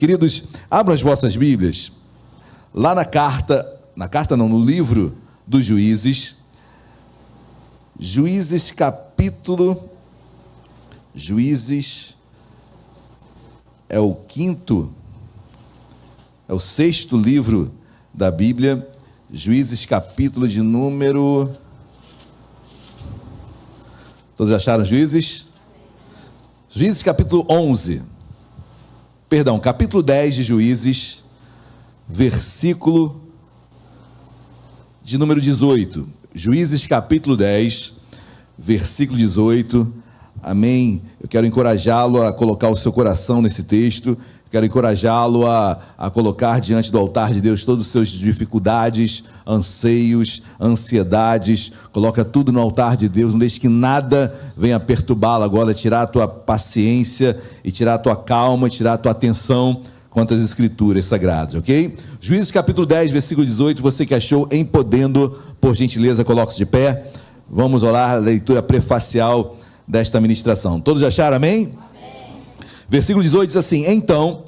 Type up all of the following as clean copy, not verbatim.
Queridos, abram as vossas Bíblias, lá no livro dos Juízes, Juízes é o sexto livro da Bíblia, Juízes capítulo de número... Todos acharam Juízes? Juízes capítulo 11, capítulo 10 de Juízes, versículo de número 18. Juízes capítulo 10, versículo 18. Amém. Eu quero encorajá-lo a colocar o seu coração nesse texto. Quero encorajá-lo a colocar diante do altar de Deus todas as suas dificuldades, anseios, ansiedades. Coloca tudo no altar de Deus, não deixe que nada venha perturbá-lo agora, tirar a tua paciência e tirar a tua calma, tirar a tua atenção quanto às escrituras sagradas, ok? Juízes capítulo 10, versículo 18, você que achou em podendo, por gentileza, coloque-se de pé. Vamos orar a leitura prefacial desta ministração. Todos acharam, amém? Versículo 18 diz assim: então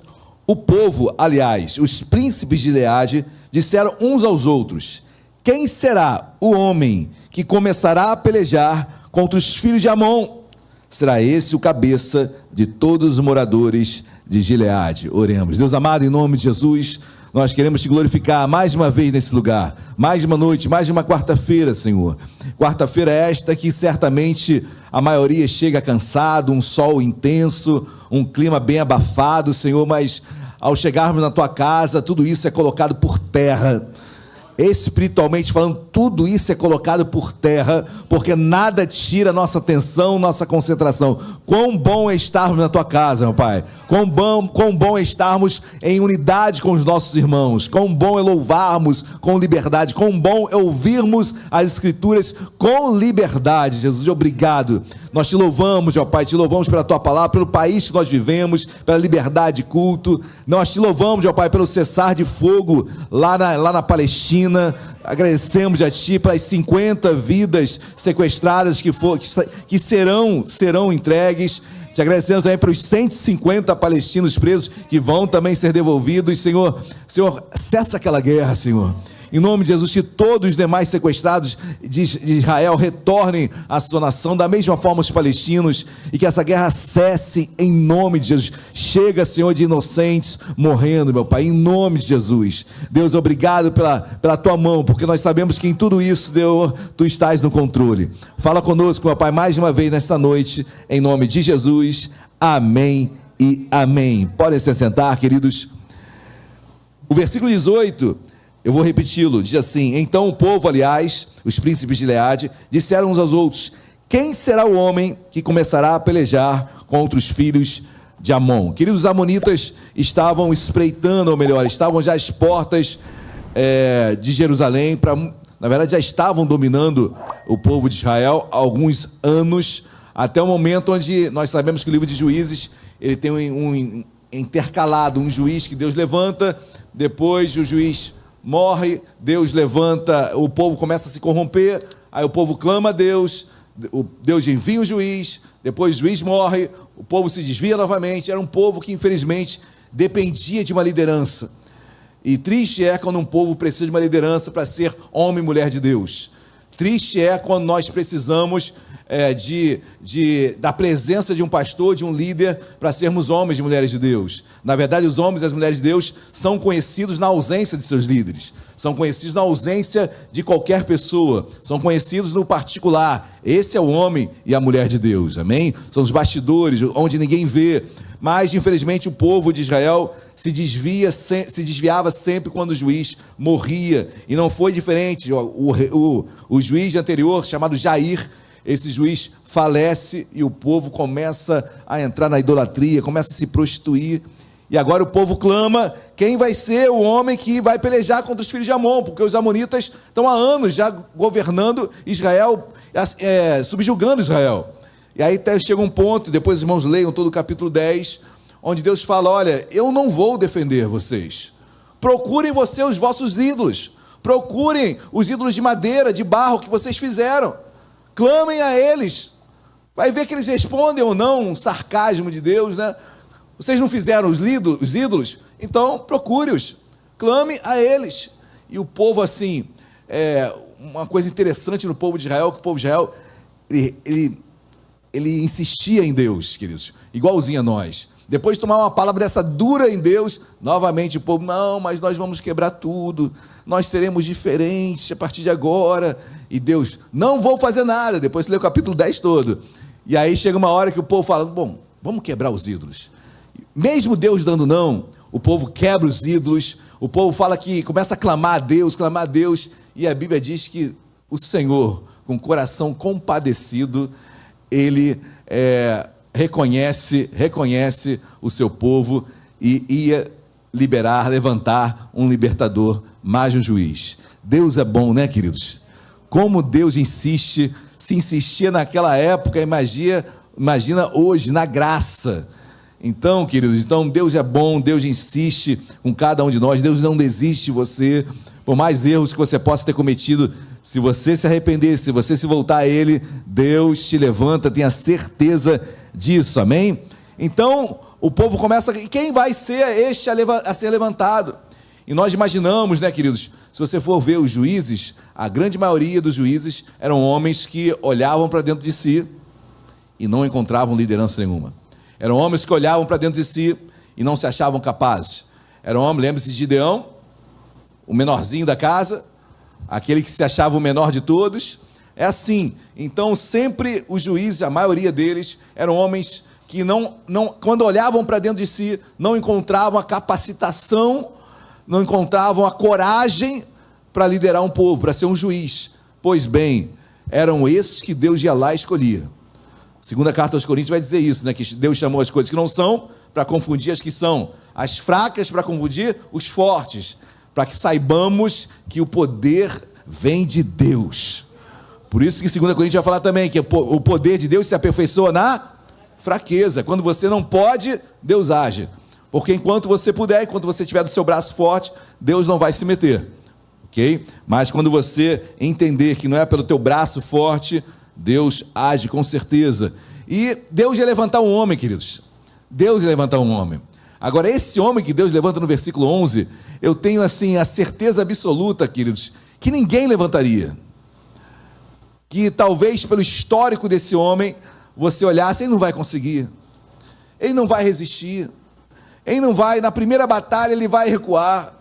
o povo, aliás, os príncipes de Gileade, disseram uns aos outros: quem será o homem que começará a pelejar contra os filhos de Amon? Será esse o cabeça de todos os moradores de Gileade. Oremos. Deus amado, em nome de Jesus, nós queremos te glorificar mais uma vez nesse lugar, mais uma noite, mais uma quarta-feira, Senhor. Quarta-feira esta que certamente a maioria chega cansado, um sol intenso, um clima bem abafado, Senhor, mas ao chegarmos na tua casa, tudo isso é colocado por terra. Espiritualmente falando, tudo isso é colocado por terra, porque nada tira nossa atenção, nossa concentração. Quão bom é estarmos na tua casa, meu Pai. Quão bom é estarmos em unidade com os nossos irmãos. Quão bom é louvarmos com liberdade. Quão bom é ouvirmos as escrituras com liberdade. Jesus, obrigado. Nós te louvamos, ó Pai, te louvamos pela tua palavra, pelo país que nós vivemos, pela liberdade de culto. Nós te louvamos, ó Pai, pelo cessar de fogo lá na Palestina. Agradecemos a ti pelas 50 vidas sequestradas que serão entregues. Te agradecemos também pelos 150 palestinos presos que vão também ser devolvidos. Senhor, cessa aquela guerra, Senhor. Em nome de Jesus, que todos os demais sequestrados de Israel retornem à sua nação, da mesma forma os palestinos, e que essa guerra cesse em nome de Jesus. Chega, Senhor, de inocentes morrendo, meu Pai, em nome de Jesus. Deus, obrigado pela tua mão, porque nós sabemos que em tudo isso, Deus, tu estás no controle. Fala conosco, meu Pai, mais uma vez nesta noite, em nome de Jesus. Amém e amém. Podem se sentar, queridos. O versículo 18... eu vou repeti-lo, diz assim: então o povo, aliás, os príncipes de Gileade, disseram uns aos outros: quem será o homem que começará a pelejar contra os filhos de Amon? Queridos, os amonitas estavam espreitando, ou melhor, estavam já às portas de Jerusalém, na verdade já estavam dominando o povo de Israel há alguns anos, até o momento onde nós sabemos que o livro de Juízes, ele tem um intercalado, um juiz que Deus levanta, depois o juiz morre, Deus levanta, o povo começa a se corromper, aí o povo clama a Deus, Deus envia o juiz, depois o juiz morre, o povo se desvia novamente. Era um povo que infelizmente dependia de uma liderança, e triste é quando um povo precisa de uma liderança para ser homem e mulher de Deus. Triste é quando nós precisamos da presença de um pastor, de um líder, para sermos homens e mulheres de Deus. Na verdade, os homens e as mulheres de Deus são conhecidos na ausência de seus líderes, são conhecidos na ausência de qualquer pessoa, são conhecidos no particular. Esse é o homem e a mulher de Deus, amém? São os bastidores, onde ninguém vê. Mas, infelizmente, o povo de Israel se desviava sempre quando o juiz morria, e não foi diferente. O juiz anterior, chamado Jair, esse juiz falece e o povo começa a entrar na idolatria, começa a se prostituir, e agora o povo clama: quem vai ser o homem que vai pelejar contra os filhos de Amon? Porque os amonitas estão há anos já governando Israel, subjugando Israel. E aí até chega um ponto, depois os irmãos leiam todo o capítulo 10, onde Deus fala: olha, eu não vou defender vocês, procurem vocês os vossos ídolos, procurem os ídolos de madeira, de barro que vocês fizeram, clamem a eles, vai ver que eles respondem ou não. Um sarcasmo de Deus, né? Vocês não fizeram os ídolos? Então procure-os, clame a eles. E o povo, assim, uma coisa interessante no povo de Israel, que o povo de Israel, ele insistia em Deus, queridos, igualzinho a nós. Depois de tomar uma palavra dessa dura em Deus, novamente o povo, não, mas nós vamos quebrar tudo, nós seremos diferentes a partir de agora. E Deus, não vou fazer nada. Depois você lê o capítulo 10 todo. E aí chega uma hora que o povo fala, bom, vamos quebrar os ídolos. Mesmo Deus dando não, o povo quebra os ídolos, o povo fala que começa a clamar a Deus, e a Bíblia diz que o Senhor, com o coração compadecido, ele reconhece o seu povo e ia levantar um libertador, mais um juiz. Deus é bom, né, queridos? Como Deus insiste, se insistia naquela época, imagina hoje, na graça. Então, queridos, Deus é bom, Deus insiste com cada um de nós, Deus não desiste de você, por mais erros que você possa ter cometido, se você se arrepender, se você se voltar a Ele, Deus te levanta, tenha certeza disso, amém? Então, o povo começa, e quem vai ser este a ser levantado? E nós imaginamos, né, queridos, se você for ver os juízes, a grande maioria dos juízes eram homens que olhavam para dentro de si e não encontravam liderança nenhuma. Eram homens que olhavam para dentro de si e não se achavam capazes. Eram homens, lembre-se de Gideão, o menorzinho da casa, aquele que se achava o menor de todos. É assim. Então, sempre os juízes, a maioria deles, eram homens que quando olhavam para dentro de si, não encontravam a capacitação, não encontravam a coragem para liderar um povo, para ser um juiz. Pois bem, eram esses que Deus ia lá e escolhia. Segunda carta aos Coríntios vai dizer isso, né? Que Deus chamou as coisas que não são para confundir as que são, as fracas para confundir os fortes, para que saibamos que o poder vem de Deus. Por isso que 2 Coríntios vai falar também que o poder de Deus se aperfeiçoa na fraqueza. Quando você não pode, Deus age. Porque enquanto você puder, enquanto você tiver do seu braço forte, Deus não vai se meter. Ok? Mas quando você entender que não é pelo teu braço forte, Deus age com certeza. E Deus ia levantar um homem, queridos. Deus ia levantar um homem. Agora, esse homem que Deus levanta no versículo 11, eu tenho assim a certeza absoluta, queridos, que ninguém levantaria. Que talvez pelo histórico desse homem, você olhasse, ele não vai conseguir. Ele não vai resistir. Ele não vai, na primeira batalha ele vai recuar.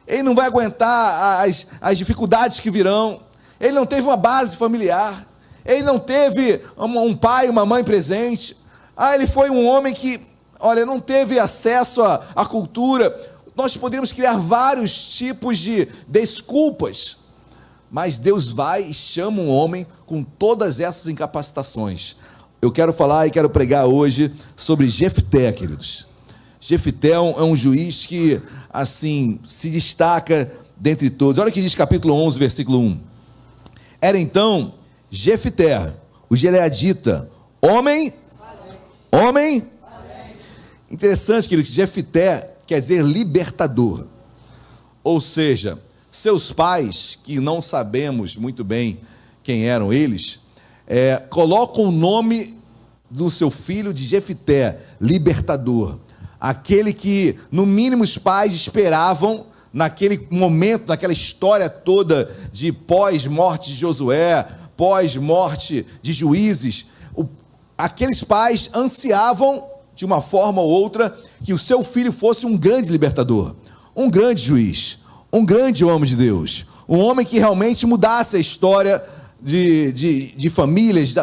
Ele não vai aguentar as dificuldades que virão. Ele não teve uma base familiar. Ele não teve um pai, uma mãe presente. Ele foi um homem que, não teve acesso à cultura. Nós poderíamos criar vários tipos de desculpas. Mas Deus vai e chama um homem com todas essas incapacitações. Eu quero falar e quero pregar hoje sobre Jefté, queridos. Jefté é um juiz que, assim, se destaca dentre todos. Olha o que diz capítulo 11, versículo 1. Era então Jefté, o gileadita, homem. Interessante, querido, que Jefté quer dizer libertador. Ou seja, seus pais, que não sabemos muito bem quem eram eles, colocam o nome do seu filho de Jefté, libertador. Aquele que, no mínimo, os pais esperavam, naquele momento, naquela história toda de pós-morte de Josué, pós-morte de Juízes, aqueles pais ansiavam, de uma forma ou outra, que o seu filho fosse um grande libertador, um grande juiz, um grande homem de Deus, um homem que realmente mudasse a história de famílias,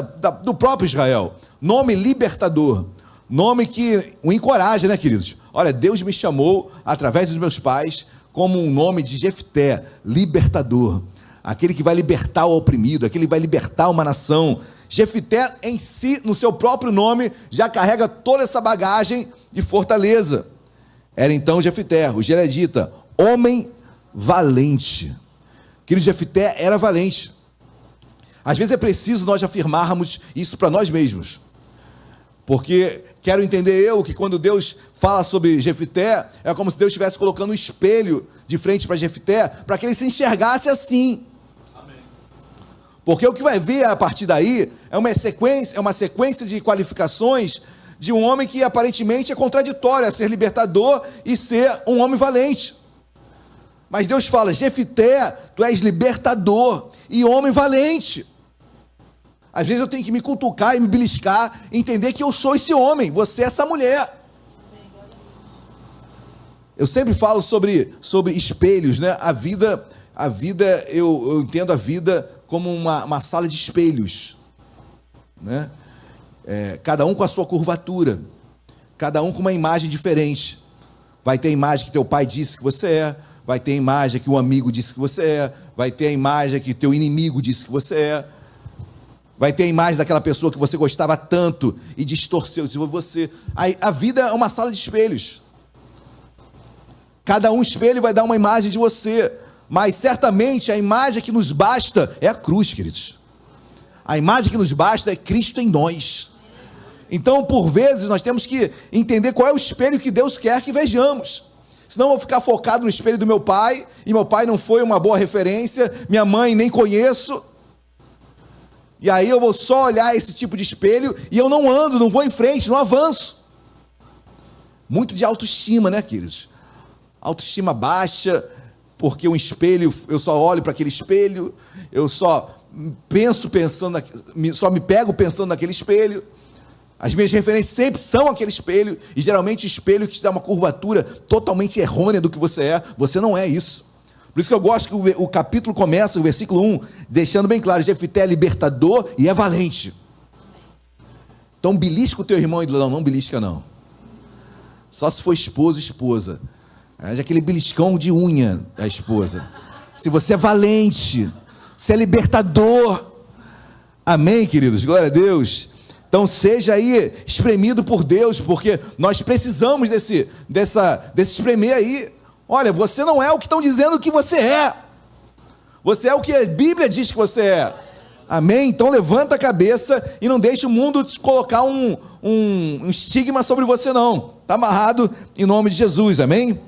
do próprio Israel. Nome libertador, nome que o encoraja, né, queridos? Olha, Deus me chamou, através dos meus pais, como um nome de Jefté, libertador, aquele que vai libertar o oprimido, aquele que vai libertar uma nação. Jefté em si, no seu próprio nome, já carrega toda essa bagagem de fortaleza. Era então Jefté, o gileadita, homem valente. Querido, Jefté era valente. Às vezes é preciso nós afirmarmos isso para nós mesmos. Porque quero entender que quando Deus fala sobre Jefté, é como se Deus estivesse colocando um espelho de frente para Jefté, para que ele se enxergasse assim. Amém. Porque o que vai ver a partir daí é uma sequência de qualificações de um homem que aparentemente é contraditório a ser libertador e ser um homem valente. Mas Deus fala: Jefité, tu és libertador e homem valente. Às vezes eu tenho que me cutucar e me beliscar, entender que eu sou esse homem, você é essa mulher. Eu sempre falo sobre espelhos, né? A vida, eu entendo a vida como uma sala de espelhos, né? Cada um com a sua curvatura, cada um com uma imagem diferente. Vai ter a imagem que teu pai disse que você é, vai ter a imagem que um amigo disse que você é, vai ter a imagem que teu inimigo disse que você é, vai ter a imagem daquela pessoa que você gostava tanto e distorceu você. A vida é uma sala de espelhos. Cada um espelho vai dar uma imagem de você, mas certamente a imagem que nos basta é a cruz, queridos. A imagem que nos basta é Cristo em nós. Então, por vezes, nós temos que entender qual é o espelho que Deus quer que vejamos. Senão eu vou ficar focado no espelho do meu pai, e meu pai não foi uma boa referência, minha mãe nem conheço. E aí eu vou só olhar esse tipo de espelho e eu não ando, não vou em frente, não avanço. Muito de autoestima, né, queridos? Autoestima baixa, porque um espelho, eu só olho para aquele espelho, eu só me pego pensando naquele espelho. As minhas referências sempre são aquele espelho, e geralmente o espelho que te dá uma curvatura totalmente errônea do que você não é isso. Por isso que eu gosto que o capítulo começa, o versículo 1, deixando bem claro: Jefité é libertador e é valente. Então belisca o teu irmão e não belisca não. Só se for esposo e esposa. É aquele beliscão de unha da esposa. Se você é valente, você é libertador. Amém, queridos? Glória a Deus. Então seja aí espremido por Deus, porque nós precisamos desse espremer aí. Olha, você não é o que estão dizendo que você é. Você é o que a Bíblia diz que você é. Amém? Então levanta a cabeça e não deixe o mundo te colocar um estigma sobre você não. Está amarrado em nome de Jesus, amém?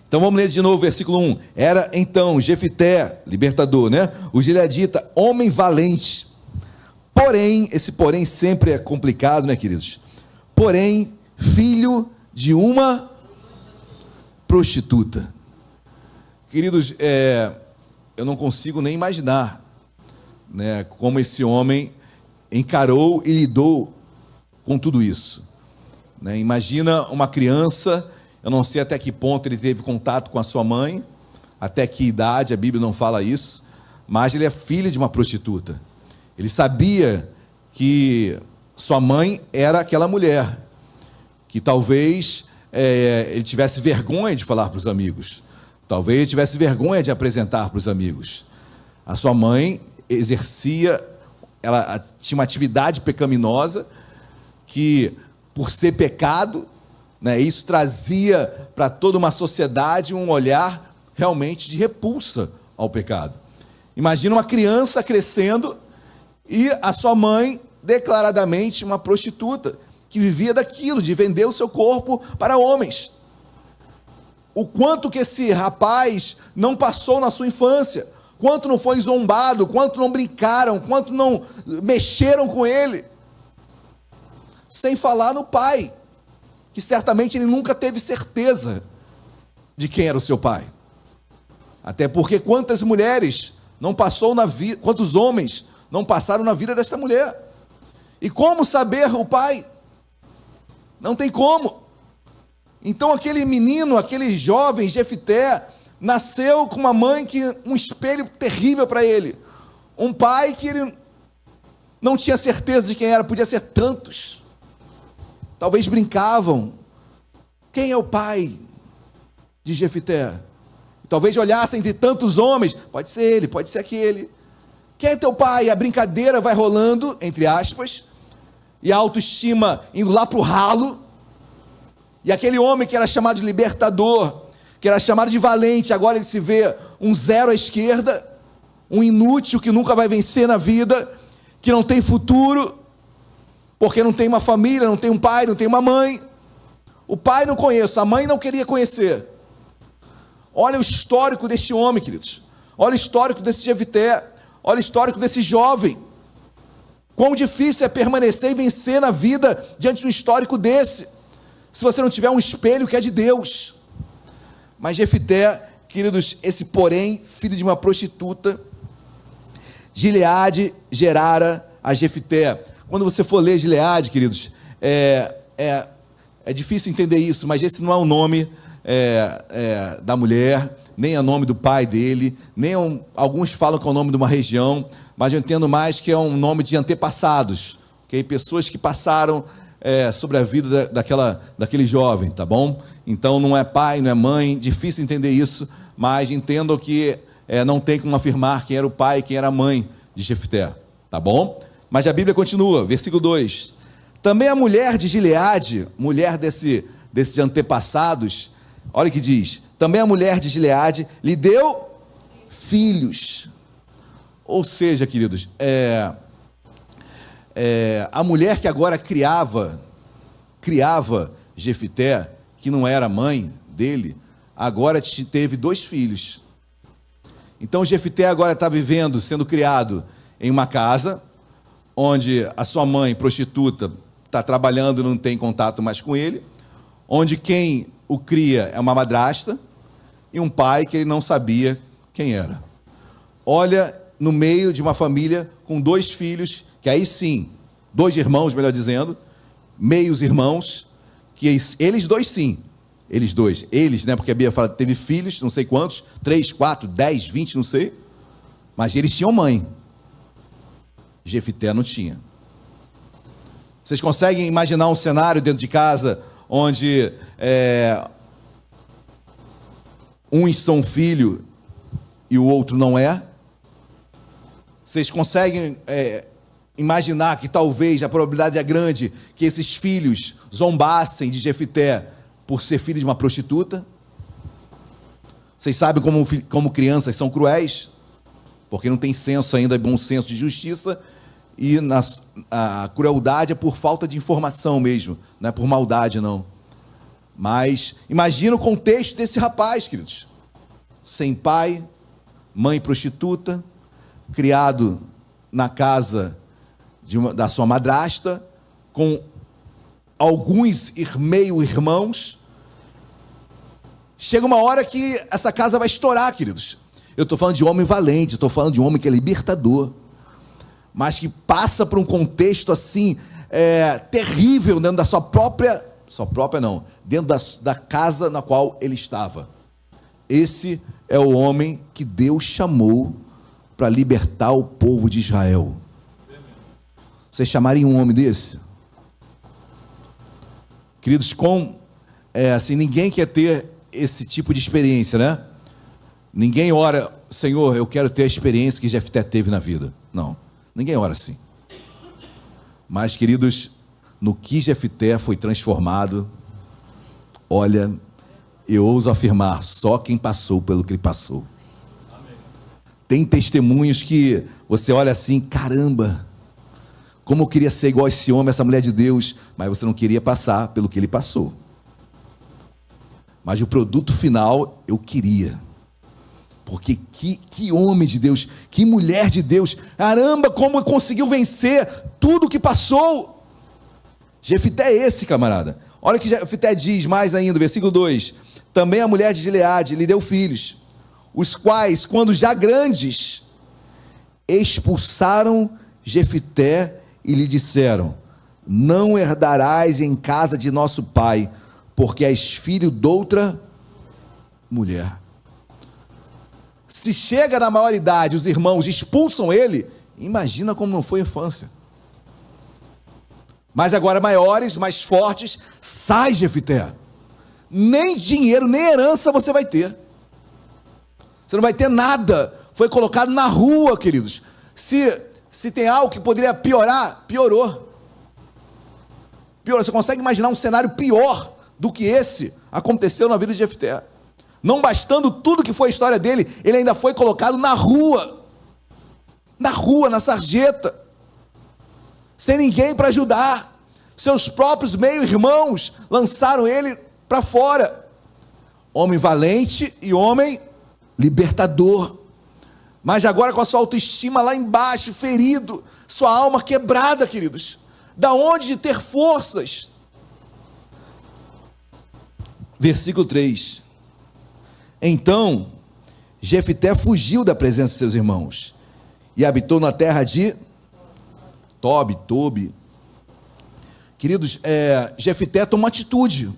Então vamos ler de novo o versículo 1. Era então Jefité, libertador, né? O gileadita, homem valente. Porém, esse porém sempre é complicado, né, queridos? Porém, filho de uma prostituta. Queridos, eu não consigo nem imaginar, né, como esse homem encarou e lidou com tudo isso, né? Imagina uma criança, eu não sei até que ponto ele teve contato com a sua mãe, até que idade, a Bíblia não fala isso, mas ele é filho de uma prostituta. Ele sabia que sua mãe era aquela mulher, que talvez ele tivesse vergonha de falar para os amigos, talvez ele tivesse vergonha de apresentar para os amigos. A sua mãe ela tinha uma atividade pecaminosa, que por ser pecado, né, isso trazia para toda uma sociedade um olhar realmente de repulsa ao pecado. Imagina uma criança crescendo e a sua mãe declaradamente uma prostituta, que vivia daquilo, de vender o seu corpo para homens. O quanto que esse rapaz não passou na sua infância, quanto não foi zombado, quanto não brincaram, quanto não mexeram com ele, sem falar no pai, que certamente ele nunca teve certeza de quem era o seu pai. Até porque quantas mulheres não passou na vida, quantos homens não passaram na vida desta mulher? E como saber o pai? Não tem como. Então aquele menino, aquele jovem Jefité, nasceu com uma mãe que um espelho terrível para ele, um pai que ele não tinha certeza de quem era, podia ser tantos, talvez brincavam, quem é o pai de Jefité? Talvez olhassem entre tantos homens, pode ser ele, pode ser aquele, quem é teu pai? A brincadeira vai rolando, entre aspas, e a autoestima indo lá para o ralo, e aquele homem que era chamado de libertador, que era chamado de valente, agora ele se vê um zero à esquerda, um inútil que nunca vai vencer na vida, que não tem futuro, porque não tem uma família, não tem um pai, não tem uma mãe. O pai não conheço, a mãe não queria conhecer. Olha o histórico deste homem, queridos. Olha o histórico desse Jefité, olha o histórico desse jovem. Quão difícil é permanecer e vencer na vida diante de um histórico desse, se você não tiver um espelho que é de Deus. Mas Jefté, queridos, esse porém, filho de uma prostituta, Gileade gerara a Jefté. Quando você for ler Gileade, queridos, é difícil entender isso, mas esse não é o nome da mulher, nem é o nome do pai dele, alguns falam que é o nome de uma região, mas eu entendo mais que é um nome de antepassados, okay? Pessoas que passaram sobre a vida daquele jovem, tá bom? Então não é pai, não é mãe, difícil entender isso, mas entendo que não tem como afirmar quem era o pai e quem era a mãe de Jefté, tá bom? Mas a Bíblia continua, versículo 2: também a mulher de Gileade, mulher desses antepassados, olha o que diz: também a mulher de Gileade lhe deu filhos. Ou seja, queridos, a mulher que agora criava Jefté, que não era mãe dele, agora teve 2 filhos. Então Jefté agora está vivendo, sendo criado em uma casa, onde a sua mãe, prostituta, está trabalhando e não tem contato mais com ele, onde quem o cria é uma madrasta, e um pai que ele não sabia quem era. Olha, no meio de uma família com 2 filhos, que aí sim, 2 irmãos, melhor dizendo, meios irmãos, que eles 2 sim, eles, né, porque a Bíblia fala que teve filhos, não sei quantos, 3, 4, 10, 20, não sei, mas eles tinham mãe. Jefté não tinha. Vocês conseguem imaginar um cenário dentro de casa, onde uns são filho e o outro não é? Vocês conseguem imaginar que talvez a probabilidade é grande que esses filhos zombassem de Jefté por ser filho de uma prostituta? Vocês sabem como crianças são cruéis, porque não tem senso ainda, bom senso de justiça, e a crueldade é por falta de informação mesmo, não é por maldade não. Mas imagina o contexto desse rapaz, queridos: sem pai, mãe prostituta, criado na casa da sua madrasta, com alguns meio-irmãos. Chega uma hora que essa casa vai estourar, queridos. Eu estou falando de homem valente, estou falando de um homem que é libertador, mas que passa por um contexto assim, terrível, dentro da dentro da casa na qual ele estava. Esse é o homem que Deus chamou para libertar o povo de Israel. Vocês chamariam um homem desse? Queridos, assim, ninguém quer ter esse tipo de experiência, né? Ninguém ora: Senhor, eu quero ter a experiência que Jefté teve na vida. Não, ninguém ora assim. Mas, queridos, no que Jefté foi transformado, olha, eu ouso afirmar, só quem passou pelo que ele passou. Amém. Tem testemunhos que você olha assim: caramba, como eu queria ser igual a esse homem, essa mulher de Deus, mas você não queria passar pelo que ele passou. Mas o produto final eu queria. Porque que homem de Deus, que mulher de Deus, caramba, como conseguiu vencer tudo o que passou. Jefté é esse, camarada. Olha o que Jefté diz mais ainda, versículo 2: também a mulher de Gileade lhe deu filhos, os quais, quando já grandes, expulsaram Jefté e lhe disseram: não herdarás em casa de nosso pai, porque és filho de outra mulher. Se chega na maioridade, os irmãos expulsam ele, imagina como não foi a infância. Mas agora maiores, mais fortes, sai Jefté. Nem dinheiro, nem herança você vai ter. Você não vai ter nada. Foi colocado na rua, queridos. Se tem algo que poderia piorar, piorou. Você consegue imaginar um cenário pior do que esse aconteceu na vida de Jefté? Não bastando tudo que foi a história dele, ele ainda foi colocado na rua, na sarjeta, sem ninguém para ajudar. Seus próprios meio-irmãos lançaram ele para fora. Homem valente e homem libertador. mas agora com a sua autoestima lá embaixo, ferido, sua alma quebrada, queridos. Da onde ter forças? Versículo 3. Então, Jefté fugiu da presença de seus irmãos e habitou na terra de Tobi. Queridos, Jefté toma uma atitude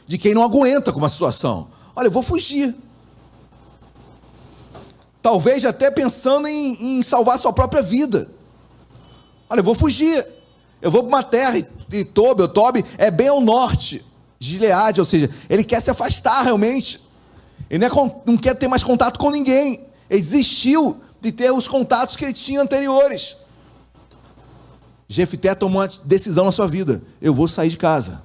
de quem não aguenta com uma situação. Olha, eu vou fugir. Talvez até pensando em salvar sua própria vida. Olha, eu vou fugir. Eu vou para uma terra, e Tobi é bem ao norte de Gileade, ou seja, ele quer se afastar realmente. Ele não quer ter mais contato com ninguém. Ele desistiu de ter os contatos que ele tinha anteriores. Jefté tomou uma decisão na sua vida. Eu vou sair de casa.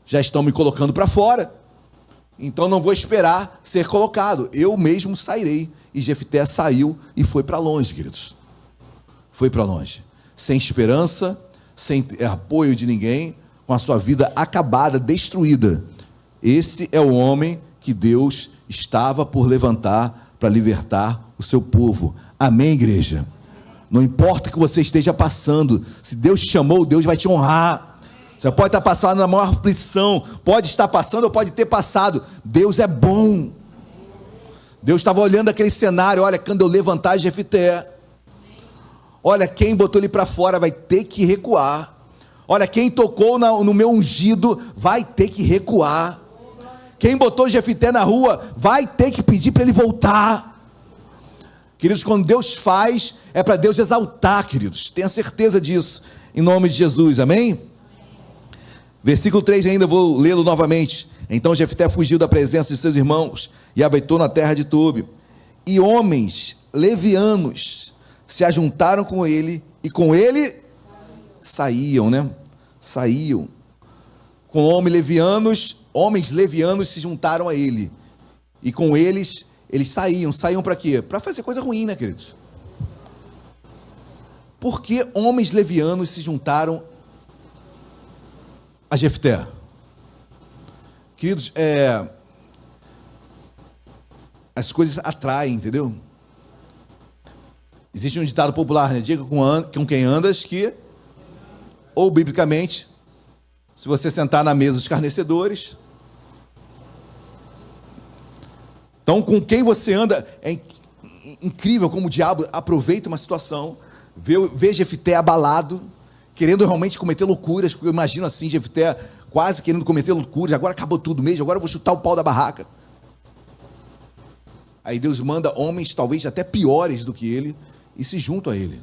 Já estão me colocando para fora. Então não vou esperar ser colocado. Eu mesmo sairei. E Jefté saiu e foi para longe, queridos. Foi para longe. Sem esperança, sem apoio de ninguém, com a sua vida acabada, destruída. Esse é o homem que Deus estava por levantar para libertar o seu povo. Amém, igreja? Não importa o que você esteja passando, se Deus te chamou, Deus vai te honrar. Você pode estar passando na maior aflição, pode estar passando ou pode ter passado. Deus é bom. Deus estava olhando aquele cenário. Olha, quando eu levantar Jefté, olha, quem botou ele para fora vai ter que recuar. Olha, quem tocou no meu ungido vai ter que recuar. Quem botou Jefté na rua vai ter que pedir para ele voltar. Queridos, quando Deus faz, é para Deus exaltar, queridos. Tenha certeza disso, em nome de Jesus, amém? Versículo 3 ainda, vou lê-lo novamente. Então Jefté fugiu da presença de seus irmãos e habitou na terra de Tobi. E homens levianos se ajuntaram com ele, e com ele saíam, né? Saíam. Com homens levianos se juntaram a ele. E com eles saíam para quê? Para fazer coisa ruim, né, queridos? Por que homens levianos se juntaram a Jefté? Queridos, as coisas atraem, entendeu? Existe um ditado popular, né? Diga com quem andas que, ou biblicamente, se você sentar na mesa dos escarnecedores. Então, com quem você anda, é incrível como o diabo aproveita uma situação, vê Jefté abalado, querendo realmente cometer loucuras, porque eu imagino assim, Jefté quase querendo cometer loucuras, agora acabou tudo mesmo, agora eu vou chutar o pau da barraca. Aí Deus manda homens, talvez até piores do que ele, e se juntam a ele.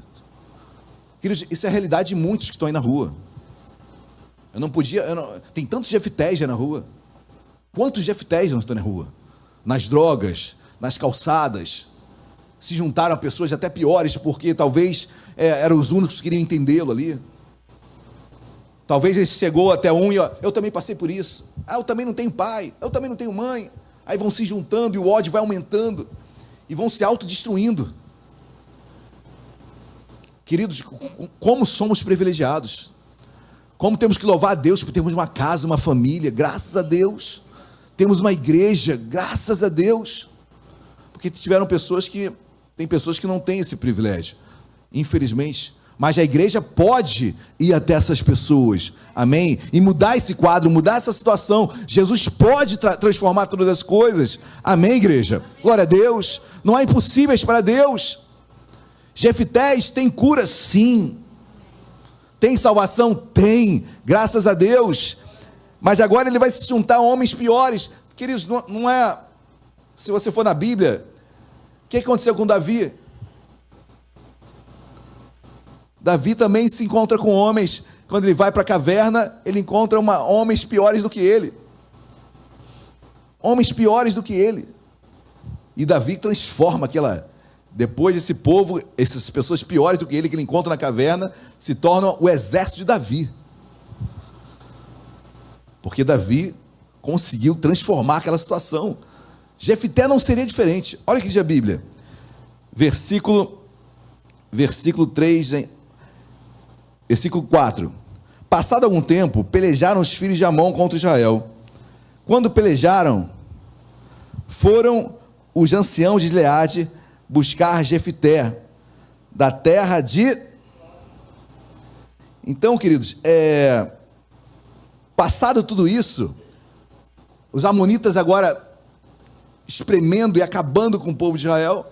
Queridos, isso é a realidade de muitos que estão aí na rua. Tem tantos Jeftés já na rua. Quantos Jeftés não estão na rua? Nas drogas, nas calçadas, se juntaram a pessoas até piores, porque talvez eram os únicos que queriam entendê-lo ali. Talvez ele chegou até eu também passei por isso. Eu também não tenho pai, eu também não tenho mãe. Aí vão se juntando e o ódio vai aumentando, e vão se autodestruindo. Queridos, como somos privilegiados, como temos que louvar a Deus por termos uma casa, uma família, graças a Deus. Temos uma igreja, graças a Deus. Porque tem pessoas que não têm esse privilégio, infelizmente. Mas a igreja pode ir até essas pessoas, amém? E mudar esse quadro, mudar essa situação. Jesus pode transformar todas as coisas, amém, igreja? Glória a Deus. Não há impossíveis para Deus. Jeftés tem cura, sim. Tem salvação? Tem, graças a Deus. Mas agora ele vai se juntar a homens piores. Queridos, não é... Se você for na Bíblia, o que aconteceu com Davi? Davi também se encontra com homens. Quando ele vai para a caverna, ele encontra homens piores do que ele. Homens piores do que ele. E Davi transforma depois esse povo, essas pessoas piores do que ele encontra na caverna, se tornam o exército de Davi. Porque Davi conseguiu transformar aquela situação. Jefté não seria diferente. Olha o que diz a Bíblia. Versículo 3, versículo 4. Passado algum tempo, pelejaram os filhos de Amon contra Israel. Quando pelejaram, foram os anciãos de Gileade buscar Jefté, da terra de... Então, queridos, passado tudo isso, os amonitas agora espremendo e acabando com o povo de Israel,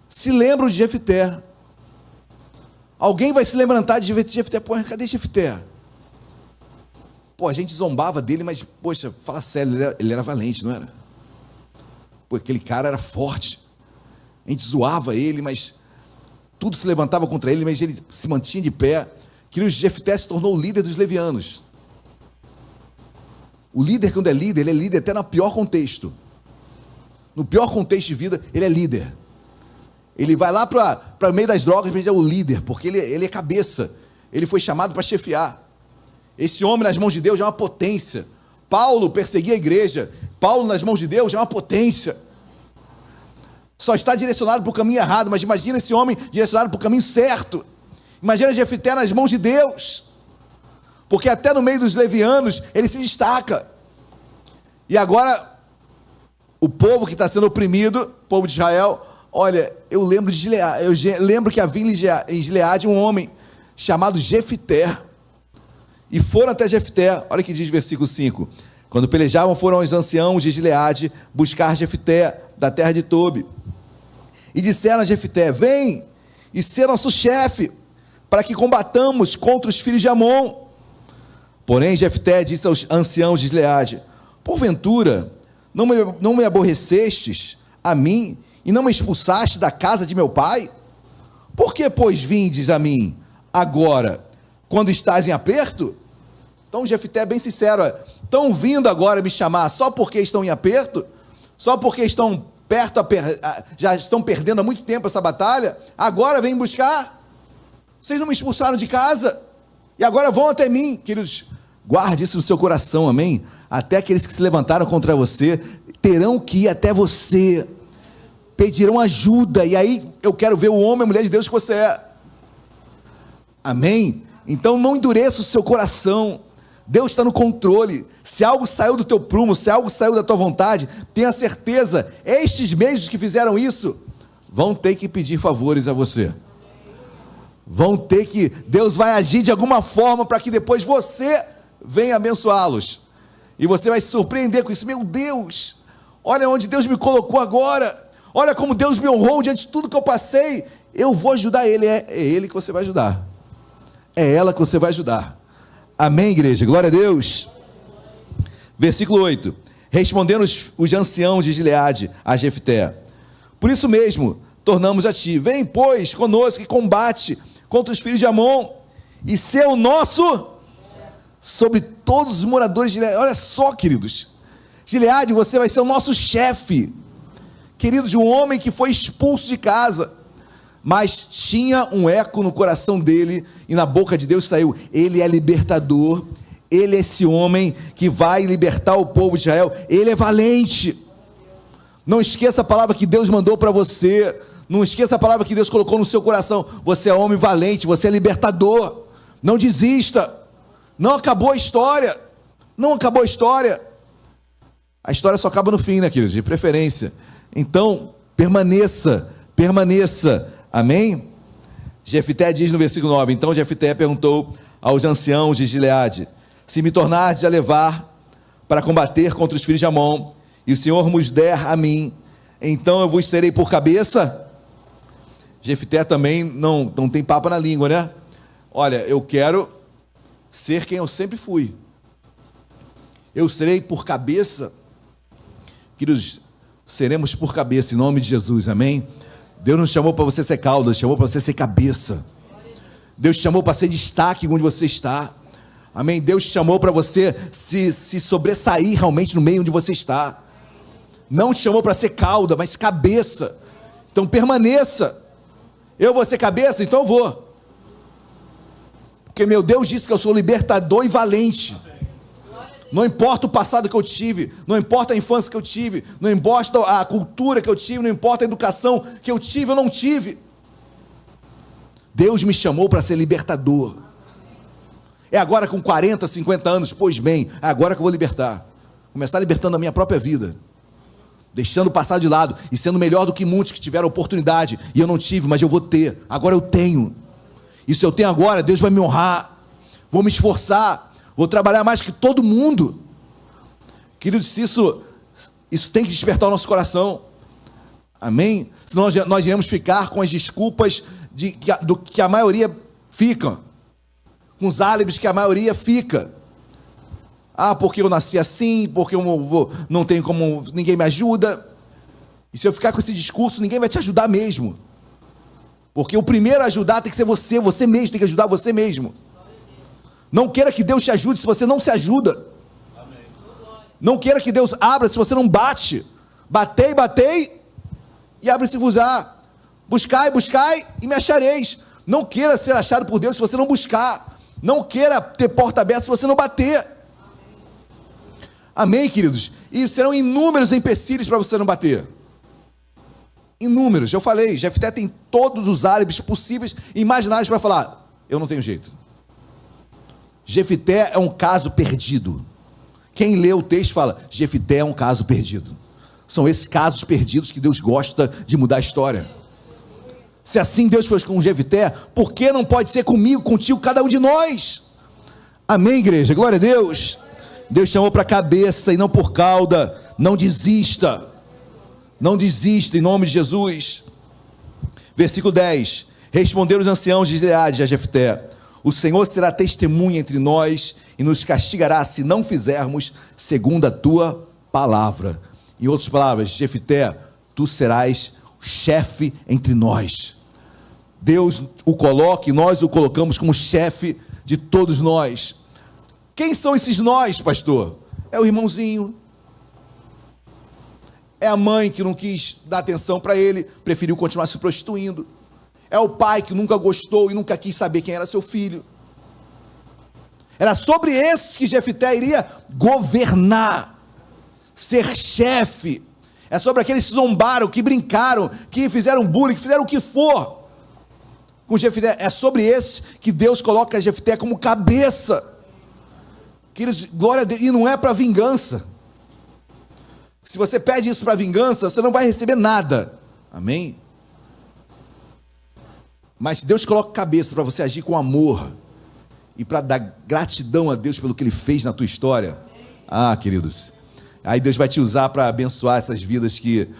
se lembram de Jefté. Alguém vai se lembrar de Jefté. Pô, cadê Jefté? Pô, a gente zombava dele, mas, poxa, fala sério, ele era valente, não era? Pô, aquele cara era forte. A gente zoava ele, mas tudo se levantava contra ele, mas ele se mantinha de pé. Que Jefté se tornou o líder dos levianos. O líder, quando é líder, ele é líder até no pior contexto. No pior contexto de vida, ele é líder. Ele vai lá para o meio das drogas, mas é o líder, porque ele é cabeça. Ele foi chamado para chefiar. Esse homem nas mãos de Deus já é uma potência. Paulo perseguia a igreja. Paulo nas mãos de Deus já é uma potência. Só está direcionado para o caminho errado, mas imagina esse homem direcionado para o caminho certo. Imagina Jefté nas mãos de Deus. Porque até no meio dos levianos, ele se destaca. E agora, o povo que está sendo oprimido, o povo de Israel, olha, eu lembro que havia em Gileade um homem chamado Jefté. E foram até Jefté, olha o que diz versículo 5. Quando pelejavam, foram os anciãos de Gileade buscar Jefté, da terra de Tobi. E disseram a Jefté: vem e ser nosso chefe, para que combatamos contra os filhos de Amon. Porém, Jefté disse aos anciãos de Gileade: porventura, não me aborrecestes a mim, e não me expulsaste da casa de meu pai? Por que, pois, vindes a mim agora, quando estás em aperto? Então Jefté é bem sincero: estão vindo agora me chamar só porque estão em aperto? Só porque estão já estão perdendo há muito tempo essa batalha? Agora vêm buscar? Vocês não me expulsaram de casa, e agora vão até mim. Queridos, guarde isso no seu coração, amém? Até aqueles que se levantaram contra você terão que ir até você, pedirão ajuda, e aí eu quero ver o homem e a mulher de Deus que você é, amém? Então não endureça o seu coração. Deus está no controle. Se algo saiu do teu prumo, se algo saiu da tua vontade, tenha certeza, estes mesmos que fizeram isso vão ter que pedir favores a você. Deus vai agir de alguma forma para que depois você venha abençoá-los. E você vai se surpreender com isso. Meu Deus, olha onde Deus me colocou agora. Olha como Deus me honrou diante de tudo que eu passei. Eu vou ajudar ele. É ele que você vai ajudar. É ela que você vai ajudar. Amém, igreja? Glória a Deus. Versículo 8. Respondendo os anciãos de Gileade a Jefté: por isso mesmo tornamos a ti. Vem, pois, conosco e combate contra os filhos de Amon, e ser o nosso sobre todos os moradores de Gileade. Olha só, queridos, Gileade, você vai ser o nosso chefe. Queridos, um homem que foi expulso de casa, mas tinha um eco no coração dele, e na boca de Deus saiu: ele é libertador, ele é esse homem que vai libertar o povo de Israel, ele é valente. Não esqueça a palavra que Deus mandou para você, não esqueça a palavra que Deus colocou no seu coração: você é homem valente, você é libertador. Não desista, não acabou a história, não acabou a história. A história só acaba no fim, né, queridos? De preferência. Então, permaneça, amém? Jefté diz no versículo 9: então Jefté perguntou aos anciãos de Gileade: se me tornardes a levar para combater contra os filhos de Amon, e o Senhor nos der a mim, então eu vos serei por cabeça? Jefté também não tem papo na língua, né? Olha, eu quero ser quem eu sempre fui. Eu serei por cabeça. Queridos, seremos por cabeça em nome de Jesus, amém? Deus não chamou para você ser cauda, Deus chamou para você ser cabeça. Deus te chamou para ser destaque onde você está, amém? Deus te chamou para você se sobressair realmente no meio onde você está. Não te chamou para ser cauda, mas cabeça. Então permaneça. Eu vou ser cabeça, então eu vou, porque meu Deus disse que eu sou libertador e valente. Não importa o passado que eu tive, não importa a infância que eu tive, não importa a cultura que eu tive, não importa a educação que eu tive ou não tive, Deus me chamou para ser libertador. É agora com 40, 50 anos, pois bem, é agora que eu vou libertar, começar libertando a minha própria vida. deixando passar de lado e sendo melhor do que muitos que tiveram oportunidade, e eu não tive, mas eu vou ter, agora eu tenho. E se eu tenho agora, Deus vai me honrar, vou me esforçar, vou trabalhar mais que todo mundo. Queridos, isso tem que despertar o nosso coração, amém? Senão nós iremos ficar com as desculpas do que a maioria fica, com os álibis que a maioria fica. Porque eu nasci assim, porque eu não tenho como, ninguém me ajuda. E se eu ficar com esse discurso, ninguém vai te ajudar mesmo. Porque o primeiro a ajudar tem que ser você mesmo tem que ajudar você mesmo. Não queira que Deus te ajude se você não se ajuda. Não queira que Deus abra se você não bate. Batei, e abre-se-vos-á. Buscai e me achareis. Não queira ser achado por Deus se você não buscar. Não queira ter porta aberta se você não bater. Amém, queridos? E serão inúmeros empecilhos para você não bater. Inúmeros, eu falei, Jefté tem todos os álibis possíveis e imagináveis para falar, eu não tenho jeito. Jefté é um caso perdido. Quem lê o texto fala, Jefté é um caso perdido. São esses casos perdidos que Deus gosta de mudar a história. Se assim Deus fez com Jefté, por que não pode ser comigo, contigo, cada um de nós? Amém, igreja? Glória a Deus. Deus chamou para a cabeça e não por cauda. Não desista. Não desista em nome de Jesus. Versículo 10. Responderam os anciãos de Gileade a Jefté: o Senhor será testemunha entre nós e nos castigará se não fizermos segundo a tua palavra. Em outras palavras, Jefté, tu serás o chefe entre nós. Deus o coloca e nós o colocamos como chefe de todos nós. Quem são esses nós, pastor? É o irmãozinho, é a mãe que não quis dar atenção para ele, preferiu continuar se prostituindo, é o pai que nunca gostou e nunca quis saber quem era seu filho. Era sobre esses que Jefté iria governar, ser chefe. É sobre aqueles que zombaram, que brincaram, que fizeram bullying, que fizeram o que for com Jefté. É sobre esses que Deus coloca Jefté como cabeça. Queridos, glória a Deus, e não é para vingança. Se você pede isso para vingança, você não vai receber nada, amém? Mas Deus coloca cabeça para você agir com amor e para dar gratidão a Deus pelo que Ele fez na tua história. Queridos, aí Deus vai te usar para abençoar essas vidas que,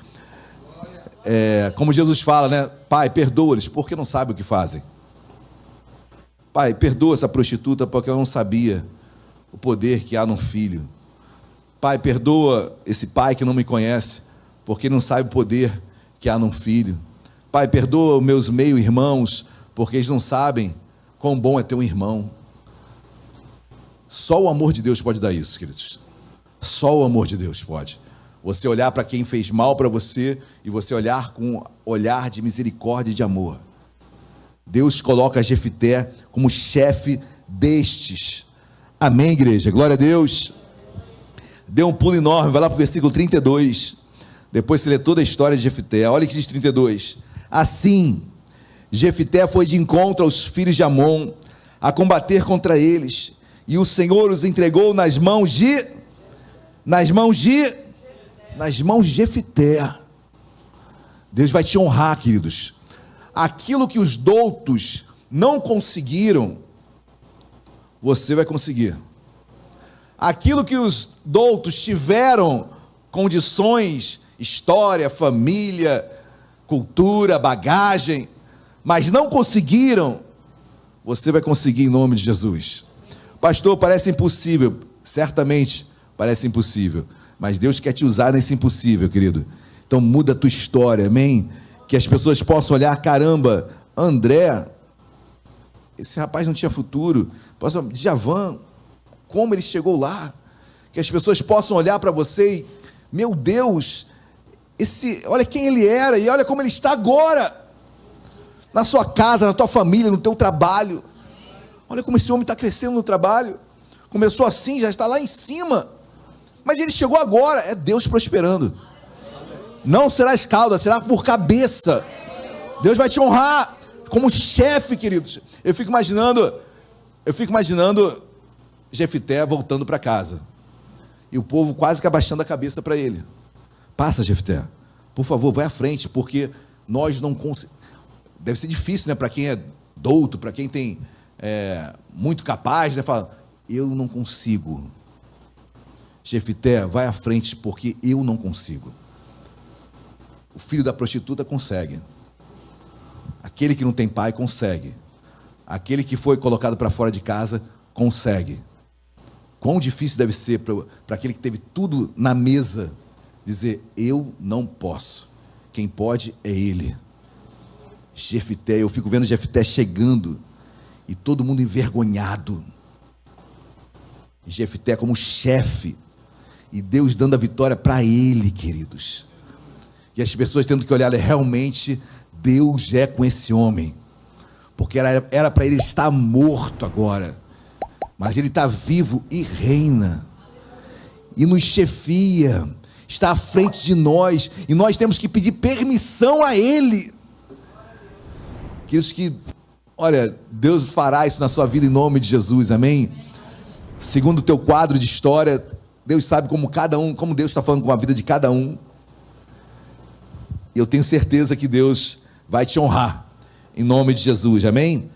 como Jesus fala, né? Pai, perdoa-lhes porque não sabem o que fazem. Pai, perdoa essa prostituta porque ela não sabia o poder que há num filho. Pai, perdoa esse pai que não me conhece, porque não sabe o poder que há num filho. Pai, perdoa os meus meio-irmãos, porque eles não sabem quão bom é ter um irmão. Só o amor de Deus pode dar isso, queridos. Só o amor de Deus pode. Você olhar para quem fez mal para você e você olhar com um olhar de misericórdia e de amor. Deus coloca Jefté como chefe destes. Amém, igreja? Glória a Deus. Dê um pulo enorme, vai lá para o versículo 32. Depois você lê toda a história de Jefté. Olha o que diz 32. Assim, Jefté foi de encontro aos filhos de Amon, a combater contra eles, e o Senhor os entregou nas mãos de Jefté. Deus vai te honrar, queridos. Aquilo que os doutos não conseguiram, você vai conseguir. Aquilo que os doutos tiveram condições, história, família, cultura, bagagem, mas não conseguiram, você vai conseguir em nome de Jesus. Pastor, parece impossível. Certamente parece impossível, mas Deus quer te usar nesse impossível, querido. Então muda a tua história, amém? Que as pessoas possam olhar, caramba, André, esse rapaz não tinha futuro. Djavan, como ele chegou lá? Que as pessoas possam olhar para você e, meu Deus, olha quem ele era e olha como ele está agora, na sua casa, na tua família, no teu trabalho. Olha como esse homem está crescendo no trabalho. Começou assim, já está lá em cima, mas ele chegou agora. É Deus prosperando. Não serás cauda, será por cabeça. Deus vai te honrar como chefe, queridos. Eu fico imaginando Jefté voltando para casa, e o povo quase que abaixando a cabeça para ele, Passa, Jefté. Por favor, vai à frente, porque nós não conseguimos. Deve ser difícil, né? Para quem é douto, para quem tem muito capaz, né? Fala, eu não consigo. Jefté, vai à frente, porque eu não consigo. O filho da prostituta consegue. Aquele que não tem pai consegue. Aquele que foi colocado para fora de casa consegue. Quão difícil deve ser para aquele que teve tudo na mesa dizer, eu não posso. Quem pode é ele. Jefté, eu fico vendo Jefté chegando e todo mundo envergonhado. Jefté como chefe e Deus dando a vitória para ele, queridos. E as pessoas tendo que olhar, realmente Deus é com esse homem, porque era para ele estar morto agora, mas ele está vivo e reina, e nos chefia, está à frente de nós, e nós temos que pedir permissão a ele. Olha, Deus fará isso na sua vida em nome de Jesus, amém? Segundo o teu quadro de história, Deus sabe como Deus está falando com a vida de cada um. E eu tenho certeza que Deus vai te honrar, em nome de Jesus, amém?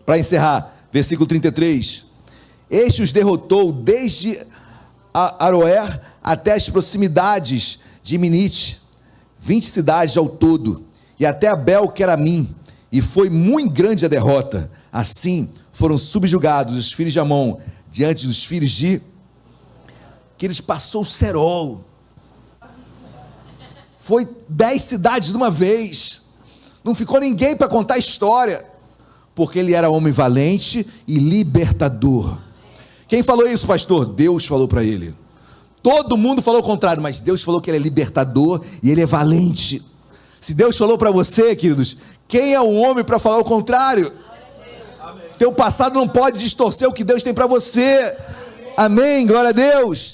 Para encerrar, versículo 33. Este os derrotou desde Aroer até as proximidades de Minite, 20 cidades ao todo, e até Abel-Queramim, e foi muito grande a derrota. Assim foram subjugados os filhos de Amon, diante dos filhos de... que eles passou o cerol. Foi 10 cidades de uma vez. Não ficou ninguém para contar a história, porque ele era homem valente e libertador. Quem falou isso, pastor? Deus falou para ele. Todo mundo falou o contrário, mas Deus falou que ele é libertador e ele é valente. Se Deus falou para você, queridos, quem é o homem para falar o contrário? Amém. Teu passado não pode distorcer o que Deus tem para você. Amém, glória a Deus.